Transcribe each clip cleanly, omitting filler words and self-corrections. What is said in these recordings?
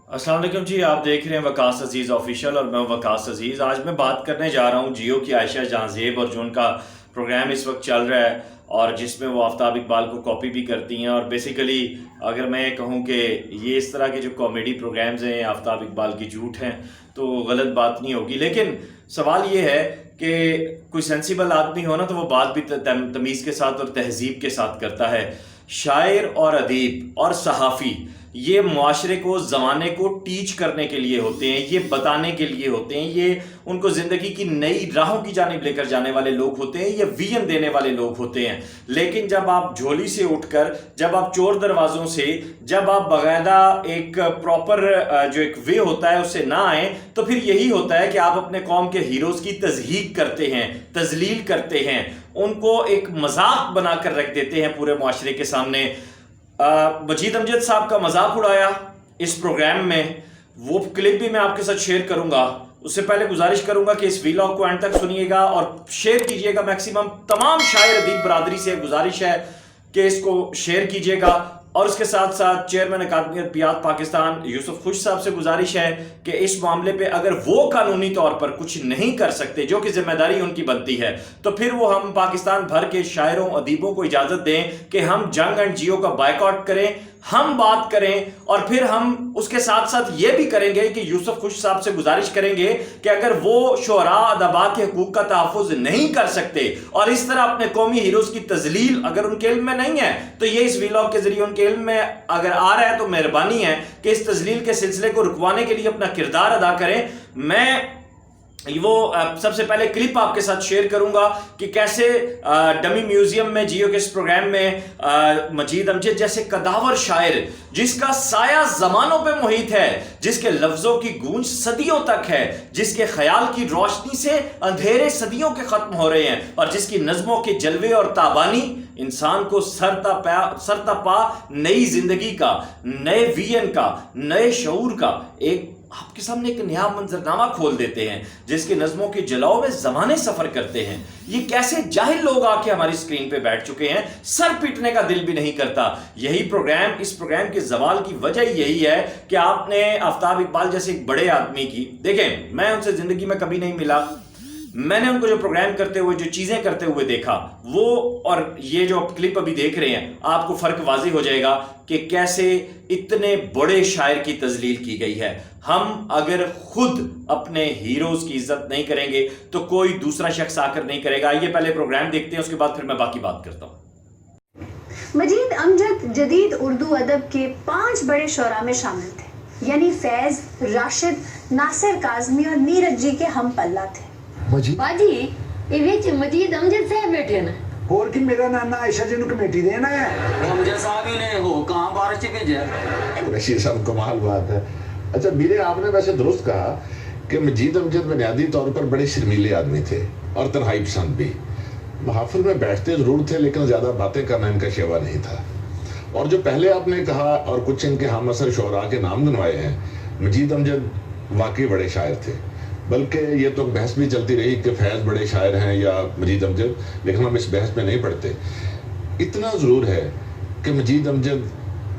अस्सलाम वालेकुम जी, आप देख रहे हैं वकास अजीज़ ऑफिशियल और मैं वकास अजीज़। आज मैं बात करने जा रहा हूँ जियो की आयशा जहाँ ज़ेब और जो उनका प्रोग्राम इस वक्त चल रहा है और जिसमें वो आफ्ताब इकबाल को कॉपी भी करती हैं। और बेसिकली अगर मैं कहूँ कि ये इस तरह के जो कॉमेडी प्रोग्राम्स हैं आफ्ताब इकबाल की झूठ हैं तो गलत बात नहीं होगी, लेकिन सवाल ये है कि कोई सेंसिबल आदमी हो ना तो वो बात भी तमीज़ के साथ और तहजीब के साथ करता है। शायर और अदीब और सहाफ़ी ये मुआशरे को, ज़माने को टीच करने के लिए होते हैं, ये बताने के लिए होते हैं, ये उनको ज़िंदगी की नई राहों की जानिब लेकर जाने वाले लोग होते हैं, ये विजन देने वाले लोग होते हैं। लेकिन जब आप झोली से उठकर, जब आप चोर दरवाज़ों से, जब आप बाकायदा एक प्रॉपर जो एक वे होता है उससे ना आए, तो फिर यही होता है कि आप अपने कौम के हीरोज़ की तज़हीक करते हैं, तजलील करते हैं, उनको एक मजाक बनाकर रख देते हैं पूरे मुआशरे के सामने। मजीद अमजद साहब का मजाक उड़ाया इस प्रोग्राम में, वो क्लिप भी मैं आपके साथ शेयर करूंगा। उससे पहले गुजारिश करूंगा कि इस वीलॉग को एंड तक सुनिएगा और शेयर कीजिएगा। मैक्सिमम तमाम शायर अदीब बरादरी से गुजारिश है कि इसको शेयर कीजिएगा। और उसके साथ साथ चेयरमैन अकादमी अदबियात पाकिस्तान यूसुफ खुश साहब से गुजारिश है कि इस मामले पे अगर वो कानूनी तौर पर कुछ नहीं कर सकते, जो कि जिम्मेदारी उनकी बनती है, तो फिर वो हम पाकिस्तान भर के शायरों अदीबों को इजाज़त दें कि हम जंग एंड जियो का बायकॉट करें, हम बात करें। और फिर हम उसके साथ साथ ये भी करेंगे कि यूसुफ खुश साहब से गुजारिश करेंगे कि अगर वो शुअरा अदबा के हकूक का तहफ़्फ़ुज़ नहीं कर सकते और इस तरह अपने कौमी हीरोज़ की तजलील अगर उनके इल्म में नहीं है, तो ये इस वीलॉग के जरिए उनके इल्म में अगर आ रहा है तो मेहरबानी है कि इस तजलील के सिलसिले को रुकवाने के लिए अपना किरदार अदा करें। मैं वो सबसे पहले क्लिप आपके साथ शेयर करूंगा कि कैसे डमी म्यूजियम में जियो के इस प्रोग्राम में मजीद अमजद जैसे कदावर शायर, जिसका साया जमानों पे मुहित है, जिसके लफ्जों की गूंज सदियों तक है, जिसके ख्याल की रोशनी से अंधेरे सदियों के खत्म हो रहे हैं और जिसकी नज़मों के जलवे और ताबानी इंसान को सरतपा नई जिंदगी का, नए विजन का, नए शऊर का एक आपके सामने एक नया मंजरनामा खोल देते हैं, जिसके नज़मों के जलाओ में ज़माने सफ़र करते हैं। ये कैसे जाहिल लोग आके हमारी स्क्रीन पे बैठ चुके हैं, सर पीटने का दिल भी नहीं करता। यही प्रोग्राम, इस प्रोग्राम के जवाल की वजह यही है कि आपने आफ्ताब इकबाल जैसे एक बड़े आदमी की, देखें मैं उनसे ज़िंदगी में कभी नहीं मिला, मैंने उनको जो प्रोग्राम करते हुए, जो चीज़ें करते हुए देखा, वो और ये जो आप क्लिप अभी देख रहे हैं, आपको फ़र्क वाज़ेह हो जाएगा कि कैसे इतने बड़े शायर की तजलील की गई है। हम अगर खुद अपने हीरोज़ की इज्जत नहीं करेंगे तो कोई दूसरा शख्स आकर नहीं करेगा। ये पहले प्रोग्राम देखते हैं, उसके बाद फिर मैं बाकी बात करता हूँ। मजीद अमजद जदीद उर्दू अदब के 5 बड़े शोरा में शामिल थे, यानी फैज, राशिद, नासिर काज़मी और नीरज जी के हम पल्ला थे। बाजी ये विच मजीद अमजद साहब बैठे ना, और कि मेरा नाना आयशा जी ਨੂੰ कमेटी देना है। अमजद साहब ही ने हो कहां बारिश च भेजा। रशीद साहब कमाल बात है। अच्छा मीरे, आपने वैसे दुरुस्त कहा कि मजीद अमजद बुनियादी तौर पर बड़े शर्मीले आदमी थे और तन्हाई पसंद भी। महफिल में बैठते जरूर थे लेकिन ज़्यादा बातें करना इनका शेवा नहीं था। और जो पहले आपने कहा और कुछ इनके हम असर शोरा के नाम गिनवाए हैं, मजीद अमजद वाकई बड़े शायर थे। बल्कि ये तो बहस भी चलती रही कि फैज़ बड़े शायर हैं या मजीद अमजद, लेकिन हम इस बहस में नहीं पढ़ते। इतना ज़रूर है कि मजीद अमजद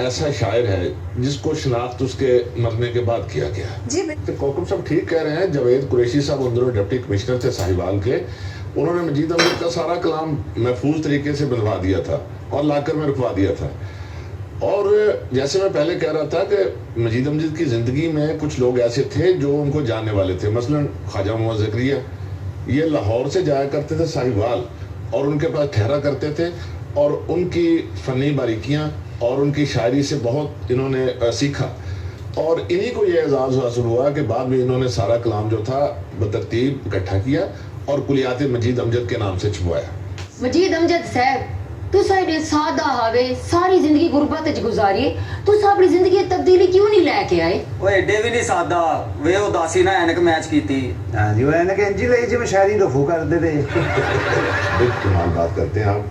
ऐसा शायर है जिसको शनाख्त उसके मरने के बाद किया गया। जी तो कोकम साहब ठीक कह रहे हैं। जावेद कुरैशी साहब उन डिप्टी कमिश्नर थे साहिवाल के, उन्होंने मजीद अमजद का सारा कलाम महफूज तरीके से बनवा दिया था और लाकर में रखवा दिया था। और जैसे मैं पहले कह रहा था कि मजीद अमजद की ज़िंदगी में कुछ लोग ऐसे थे जो उनको जानने वाले थे। मसलन ख्वाजा मोहम्मद ज़करिया, ये लाहौर से जाया करते थे साहिवाल और उनके पास ठहरा करते थे और उनकी फ़नी बारीकियाँ और उनकी शायरी से बहुत इन्होंने सीखा और इन्हीं को ये एजाज़ हासिल हुआ कि बाद में इन्होंने सारा कलाम जो था बतरतीब इकट्ठा किया और कुलियात मजीद अमजद के नाम से छुपवाया। मजीद अमजद साहब तू साइड सादा हावे, सारी जिंदगी गुरबत च गुजारी, तू अपनी जिंदगी तब्दीली क्यों नहीं लेके आए? ओए एडे भी नहीं सादा वे उदासी ना एनक मैच कीती। हां जी, वो एनक इंजी ले जिवें शायरी रफू करदे थे। कमाल बात करते हैं आप।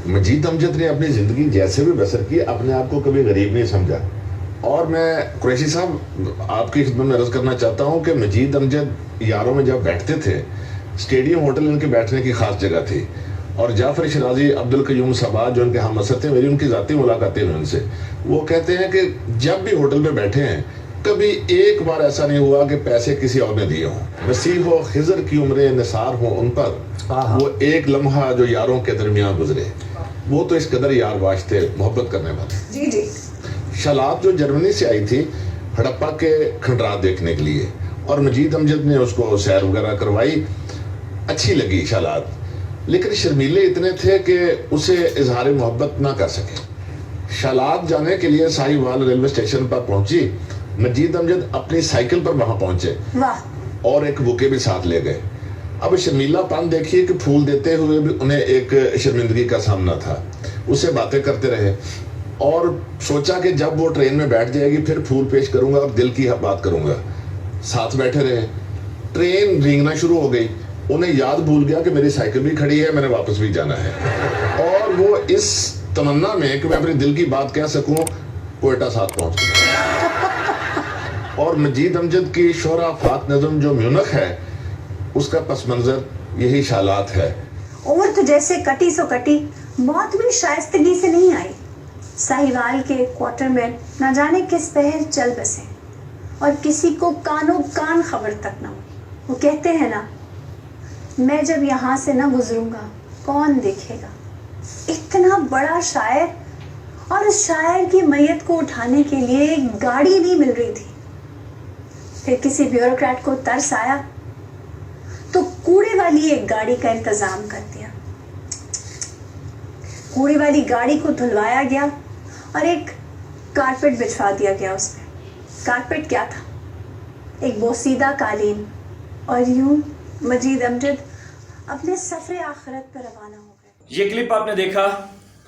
मजीद अमजद ने अपनी ज़िंदगी जैसे भी बसर की, अपने आप को कभी गरीब नहीं समझा। और मैं कुरैशी साहब आपकी खिदमत में अर्ज़ करना चाहता हूँ कि मजीद अमजद यारों में जब बैठते थे, स्टेडियम होटल इनके बैठने की ख़ास जगह थी और जाफर शराजी, अब्दुल कयूम सबा जो उनके हम असर थे, मेरी उनकी ज़ाती मुलाकातें हुई उनसे, वो कहते हैं कि जब भी होटल पे बैठे हैं कभी एक बार ऐसा नहीं हुआ कि पैसे किसी और ने दिए हों। मसीह हो खिजर की उम्र निसार हो उन पर, वो एक लम्हा जो यारों के दरमियान गुजरे, वो तो इस कदर यार बाश थे, मोहब्बत करने वाले। जी जी। शलात जो जर्मनी से आई थी हड़प्पा के खंडरात देखने के लिए, और मजीद अमजद ने उसको सैर वगैरह करवाई, अच्छी लगी शलात, लेकिन शर्मीले इतने थे कि उसे इजहार मोहब्बत ना कर सके। शलात जाने के लिए साहिवाल रेलवे स्टेशन पर पहुंची, मजीद अमजद अपनी साइकिल पर वहां पहुंचे वाह। और एक बुके भी साथ ले गए। अब शर्मीलापन देखिए कि फूल देते हुए भी उन्हें एक शर्मिंदगी का सामना था। उससे बातें करते रहे और सोचा कि जब वो ट्रेन में बैठ जाएगी फिर फूल पेश करूंगा और दिल की बात करूंगा। साथ बैठे रहे, ट्रेन रेंगना शुरू हो गई, उन्हें याद भूल गया कि मेरी साइकिल भी खड़ी है, मैंने वापस भी जाना है। और वो इस तमन्ना में कि मैं अपने दिल की बात कह सकूं कोयटा साथ पहुंच गया। और मजीद अमजद की शोहरा फाक नज़म जो म्यूनख है, उसका पस मंजर यही शालात है। उम्र तो जैसे कटी सो कटी, मौत भी शाइस्तगी से नहीं आई। साहिवाल के क्वार्टर में न जाने किस पहर चल बसे और किसी को कानों कान खबर तक न हो। वो कहते हैं ना, मैं जब यहाँ से न गुजरूंगा कौन देखेगा। इतना बड़ा शायर, और उस शायर की मैयत को उठाने के लिए एक गाड़ी नहीं मिल रही थी। फिर किसी ब्यूरोक्रेट को तरस आया तो कूड़े वाली एक गाड़ी का इंतजाम कर दिया। कूड़े वाली गाड़ी को धुलवाया गया और एक कारपेट बिछवा दिया गया उसमें। कारपेट क्या था? एक बोसीदा कालीन। और यूं मजीद अमजद अपने सफरे आखिरत पर रवाना हो गए। ये क्लिप आपने देखा,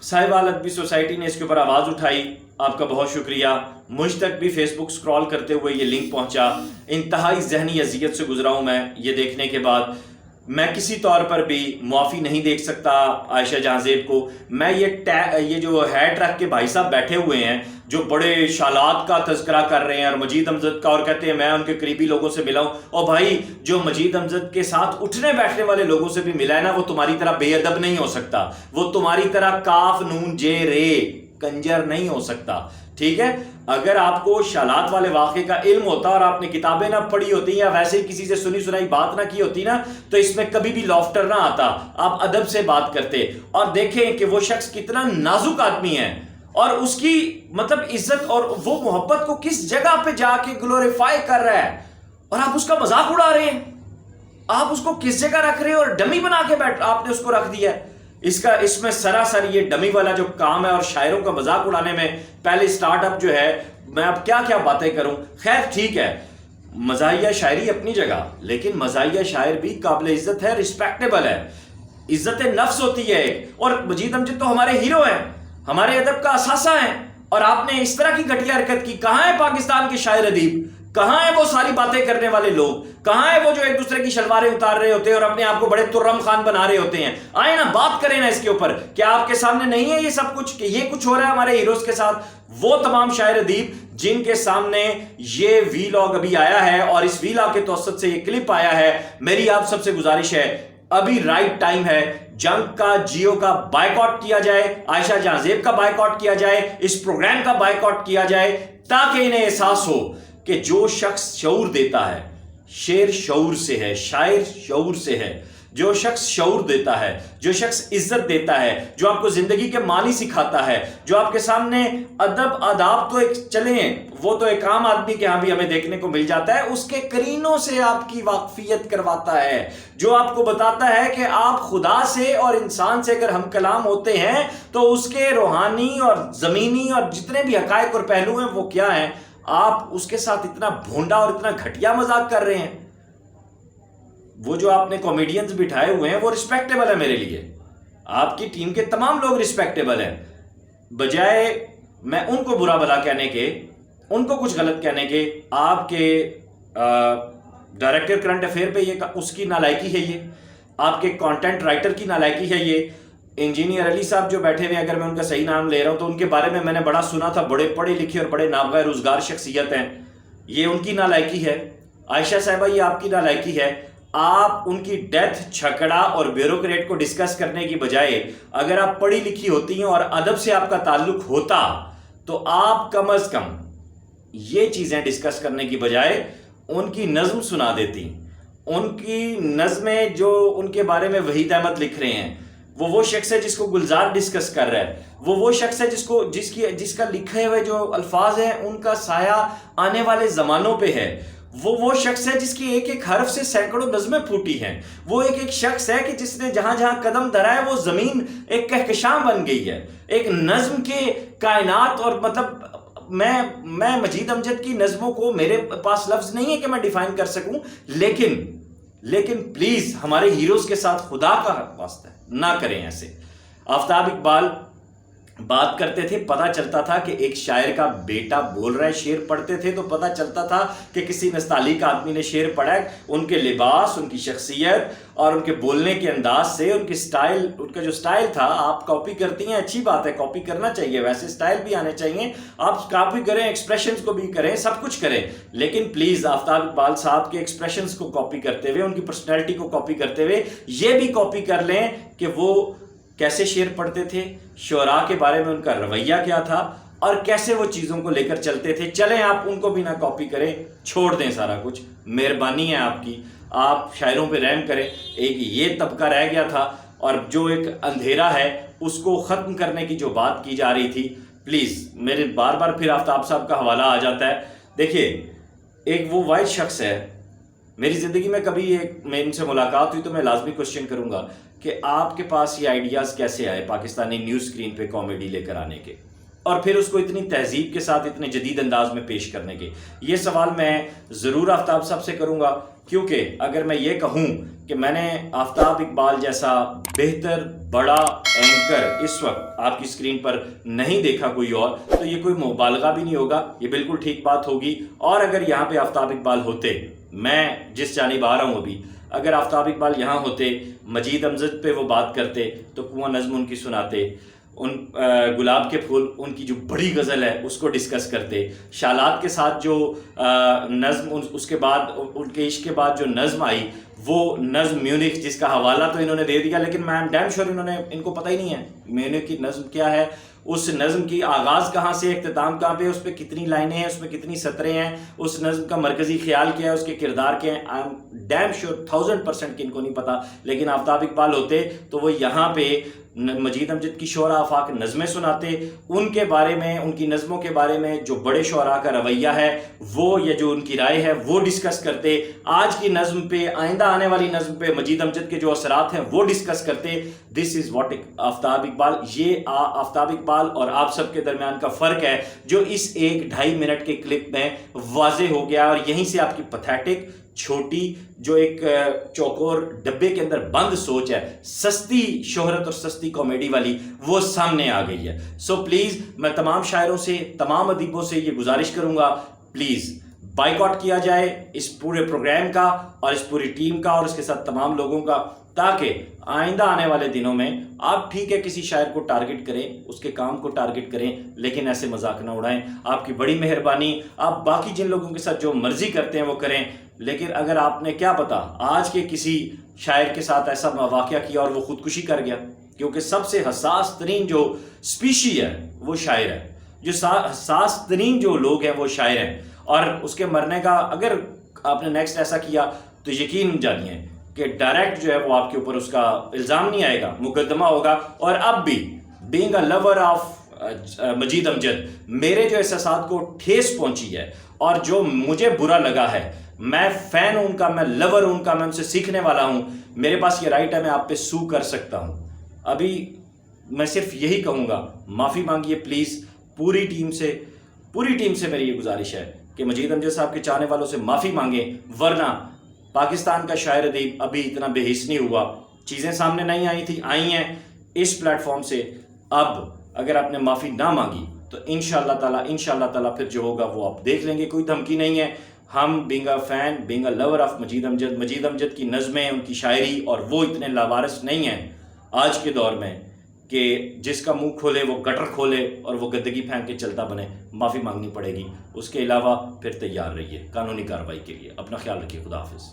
साहिवाल अदबी सोसाइटी ने इसके ऊपर आवाज़ उठाई, आपका बहुत शुक्रिया। मुझ तक भी फेसबुक स्क्रॉल करते हुए ये लिंक पहुंचा। इंतहाई जहनी अजियत से गुजरा हूँ मैं ये देखने के बाद। मैं किसी तौर पर भी मुआफ़ी नहीं देख सकता आयशा जहांज़ेब को। मैं ये जो है ट्रक के भाई साहब बैठे हुए हैं जो बड़े शालात का तज़किरा कर रहे हैं और मजीद अमजद का, और कहते हैं मैं उनके करीबी लोगों से मिला हूँ। और भाई जो मजीद अमजद के साथ उठने बैठने वाले लोगों से भी मिला है ना, वो तुम्हारी तरह बेअदब नहीं हो सकता, वो तुम्हारी तरह काफ नून जे रे कंजर नहीं हो सकता। ठीक है, अगर आपको शालात वाले वाक़े का इल्म होता और आपने किताबें ना पढ़ी होती या वैसे ही किसी से सुनी सुनाई बात ना की होती ना, तो इसमें कभी भी लॉफ्टर ना आता, आप अदब से बात करते और देखें कि वो शख्स कितना नाजुक आदमी है और उसकी मतलब इज्जत और वो मोहब्बत को किस जगह पे जाके ग्लोरीफाई कर रहा है, और आप उसका मजाक उड़ा रहे हैं। आप उसको किस जगह रख रहे हैं और डमी बना के आपने उसको रख दिया है। इसमें सरासर ये डमी वाला जो काम है और शायरों का मजाक उड़ाने में पहले स्टार्टअप जो है, मैं अब क्या क्या बातें करूं। खैर ठीक है, मज़ाहिया शायरी अपनी जगह, लेकिन मज़ाहिया शायर भी काबिल इज्जत है, रिस्पेक्टेबल है, इज्जत नफ्स होती है। और मजीद अमजद तो हमारे हीरो हैं, हमारे अदब का असासा है, और आपने इस तरह की घटिया हरकत की। कहाँ है पाकिस्तान के शायर अदीब? कहाँ है वो सारी बातें करने वाले लोग? कहाँ है वो जो एक दूसरे की शलवारें उतार रहे होते हैं और अपने आप को बड़े तुर्रम खान बना रहे होते हैं? आए ना, बात करें ना इसके ऊपर। क्या आपके सामने नहीं है ये सब कुछ कि ये कुछ हो रहा है हमारे हीरोज के साथ? वो तमाम शायर अदीब जिनके सामने ये वीलॉग अभी आया है और इस वीलॉग के तवसत से ये क्लिप आया है, मेरी आप सबसे गुजारिश है, अभी राइट टाइम है, जंग का, जियो का बायकॉट किया जाए, आयशा जहांज़ेब का बायकॉट किया जाए, इस प्रोग्राम का बायकॉट किया जाए, ताकि इन्हें एहसास हो कि जो शख्स शऊर देता है, शेर शऊर से है, शायर शऊर से है, जो शख्स शऊर देता है, जो शख्स इज्जत देता है, जो आपको जिंदगी के मानी सिखाता है, जो आपके सामने अदब आदाब तो एक चले, वो तो एक आम आदमी के यहाँ भी हमें देखने को मिल जाता है, उसके करीनों से आपकी वाकफियत करवाता है, जो आपको बताता है कि आप खुदा से और इंसान से अगर हम कलाम होते हैं तो उसके रूहानी और ज़मीनी और जितने भी हकायक और पहलू हैं वो क्या हैं। आप उसके साथ इतना भोंडा और इतना घटिया मजाक कर रहे हैं। वो जो आपने कॉमेडियंस बिठाए हुए हैं वो रिस्पेक्टेबल है मेरे लिए, आपकी टीम के तमाम लोग रिस्पेक्टेबल हैं। बजाय मैं उनको बुरा भला कहने के, उनको कुछ गलत कहने के, आपके डायरेक्टर करंट अफेयर पे ये उसकी नालायकी है, ये आपके कंटेंट राइटर की नालायकी है, ये इंजीनियर अली साहब जो बैठे हुए, अगर मैं उनका सही नाम ले रहा हूं तो उनके बारे में मैंने बड़ा सुना था, बड़े पढ़े लिखे और बड़े नाबगा रोजगार शख्सियत हैं, ये उनकी नालायकी है। आयशा साहिबा ये आपकी नालायकी है। आप उनकी डेथ, छकड़ा और ब्यूरोक्रेट को डिस्कस करने की बजाय अगर आप पढ़ी लिखी होती हैं और अदब से आपका ताल्लुक होता तो आप कम अज कम یہ چیزیں ڈسکس کرنے کی بجائے ان کی نظم سنا دیتی. ان کی نظمیں جو ان کے بارے میں وحید احمد لکھ رہے ہیں, وہ شخص ہے جس کو گلزار ڈسکس کر رہا ہے, وہ شخص ہے جس کا لکھے ہوئے جو الفاظ ہیں ان کا سایہ آنے والے زمانوں پہ ہے, وہ شخص ہے جس کی ایک ایک حرف سے سینکڑوں نظمیں پھوٹی ہیں, وہ ایک شخص ہے کہ جس نے جہاں جہاں قدم دھرا ہے وہ زمین ایک کہکشاں بن گئی ہے, ایک نظم کے کائنات. اور مطلب میں مجید امجد کی نظموں کو, میرے پاس لفظ نہیں ہے کہ میں ڈیفائن کر سکوں, لیکن پلیز ہمارے ہیروز کے ساتھ خدا کا واسطہ ہے نہ کریں ایسے. آفتاب اقبال بات کرتے تھے, پتہ چلتا تھا کہ ایک شاعر کا بیٹا بول رہا ہے, شعر پڑھتے تھے تو پتہ چلتا تھا کہ کسی نستعلیق آدمی نے شعر پڑھا ہے. ان کے لباس, ان کی شخصیت اور ان کے بولنے کے انداز سے, ان کی سٹائل, ان کا جو سٹائل تھا, آپ کاپی کرتی ہیں اچھی بات ہے, کاپی کرنا چاہیے, ویسے سٹائل بھی آنے چاہیے, آپ کاپی کریں, ایکسپریشنز کو بھی کریں, سب کچھ کریں, لیکن پلیز آفتاب اقبال صاحب کے ایکسپریشنز کو کاپی کرتے ہوئے, ان کی پرسنالٹی کو کاپی کرتے ہوئے یہ بھی کاپی کر لیں کہ وہ کیسے شعر پڑھتے تھے, شعراء کے بارے میں ان کا رویہ کیا تھا, اور کیسے وہ چیزوں کو لے کر چلتے تھے. چلیں آپ ان کو بھی نہ کاپی کریں, چھوڑ دیں سارا کچھ, مہربانی ہے آپ کی, آپ شاعروں پہ رحم کریں. ایک یہ طبقہ رہ گیا تھا, اور جو ایک اندھیرا ہے اس کو ختم کرنے کی جو بات کی جا رہی تھی, پلیز میرے بار بار پھر آفتاب صاحب کا حوالہ آ جاتا ہے. دیکھیے, ایک وہ واحد شخص ہے, میری زندگی میں کبھی میں ان سے ملاقات ہوئی تو میں لازمی کوشچن کروں گا کہ آپ کے پاس یہ آئیڈیاز کیسے آئے پاکستانی نیوز اسکرین پہ کامیڈی لے کر آنے کے, اور پھر اس کو اتنی تہذیب کے ساتھ اتنے جدید انداز میں پیش کرنے کے. یہ سوال میں ضرور آفتاب صاحب سے کروں گا, کیونکہ اگر میں یہ کہوں کہ میں نے آفتاب اقبال جیسا بہتر بڑا اینکر اس وقت آپ کی اسکرین پر نہیں دیکھا کوئی اور, تو یہ کوئی مبالغہ بھی نہیں ہوگا, یہ بالکل ٹھیک بات ہوگی. اور اگر یہاں پہ آفتاب اقبال ہوتے, میں جس جانب آ رہا ہوں ابھی, اگر آفتاب اقبال یہاں ہوتے, مجید امجد پہ وہ بات کرتے تو کنواں نظم ان کی سناتے, ان گلاب کے پھول ان کی جو بڑی غزل ہے اس کو ڈسکس کرتے, شالات کے ساتھ جو نظم, اس کے بعد ان کے عشق کے بعد جو نظم آئی وہ نظم میونخ, جس کا حوالہ تو انہوں نے دے دیا, لیکن میں ڈیم شور ان کو پتہ ہی نہیں ہے میونخ کی نظم کیا ہے, اس نظم کی آغاز کہاں سے, اختتام کہاں پہ, اس پہ کتنی لائنیں ہیں, اس میں کتنی سطریں ہیں, اس نظم کا مرکزی خیال کیا ہے, اس کے کردار کیا ہیں. آئی ایم ڈیم شیور 1000% کہ ان کو نہیں پتا. لیکن آفتاب اقبال ہوتے تو وہ یہاں پہ مجید امجد کی شعراء آفاق نظمیں سناتے, ان کے بارے میں, ان کی نظموں کے بارے میں جو بڑے شعراء کا رویہ ہے وہ, یا جو ان کی رائے ہے وہ ڈسکس کرتے, آج کی نظم پہ, آئندہ آنے والی نظم پہ مجید امجد کے جو اثرات ہیں وہ ڈسکس کرتے. دس از واٹ آفتاب اقبال. یہ آفتاب اقبال اور آپ سب کے درمیان کا فرق ہے جو اس 1-2.5 منٹ کے کلپ میں واضح ہو گیا, اور یہیں سے آپ کی پتھیٹک چھوٹی جو ایک چوکور ڈبے کے اندر بند سوچ ہے, سستی شہرت اور سستی کامیڈی والی, وہ سامنے آ گئی ہے. سو پلیز میں تمام شاعروں سے, تمام ادیبوں سے یہ گزارش کروں گا, پلیز بائیکاٹ کیا جائے اس پورے پروگرام کا اور اس پوری ٹیم کا اور اس کے ساتھ تمام لوگوں کا, تاکہ آئندہ آنے والے دنوں میں آپ ٹھیک ہے کسی شاعر کو ٹارگٹ کریں, اس کے کام کو ٹارگٹ کریں, لیکن ایسے مذاق نہ اڑائیں. آپ کی بڑی مہربانی, آپ باقی جن لوگوں کے ساتھ جو مرضی کرتے ہیں وہ کریں, لیکن اگر آپ نے کیا پتا آج کے کسی شاعر کے ساتھ ایسا واقعہ کیا اور وہ خودکشی کر گیا, کیونکہ سب سے حساس ترین جو سپیشی ہے وہ شاعر ہے, جو حساس ترین جو لوگ ہیں وہ شاعر ہیں, اور اس کے مرنے کا اگر آپ نے نیکسٹ ایسا کیا تو یقین جانیے کہ ڈائریکٹ جو ہے وہ آپ کے اوپر اس کا الزام نہیں آئے گا, مقدمہ ہوگا. اور اب بھی being a lover of Majeed امجد, میرے جو احساسات کو ٹھیس پہنچی ہے اور جو مجھے برا لگا ہے, میں فین ہوں ان کا, میں لور ہوں ان کا, میں ان سے سیکھنے والا ہوں, میرے پاس یہ رائٹ ہے, میں آپ پہ سو کر سکتا ہوں. ابھی میں صرف یہی کہوں گا, معافی مانگیے پلیز پوری ٹیم سے میری یہ گزارش ہے کہ مجید امجد صاحب کے چاہنے والوں سے معافی مانگیں, ورنہ پاکستان کا شاعر ادیب ابھی اتنا بے حس نہیں ہوا. چیزیں سامنے نہیں آئی تھی, آئی ہیں اس پلیٹ فارم سے. اب اگر آپ نے معافی نہ مانگی تو انشاءاللہ تعالیٰ پھر جو ہوگا وہ آپ دیکھ لیں گے. کوئی دھمکی نہیں ہے, ہم being a fan, being a lover of Majeed Amjad کی نظمیں, ان کی شاعری, اور وہ اتنے لاوارث نہیں ہیں آج کے دور میں کہ جس کا منہ کھولے وہ گٹر کھولے اور وہ گندگی پھینک کے چلتا بنے. معافی مانگنی پڑے گی. اس کے علاوہ پھر تیار رہیے قانونی کارروائی کے لیے. اپنا خیال رکھیے. خدا حافظ.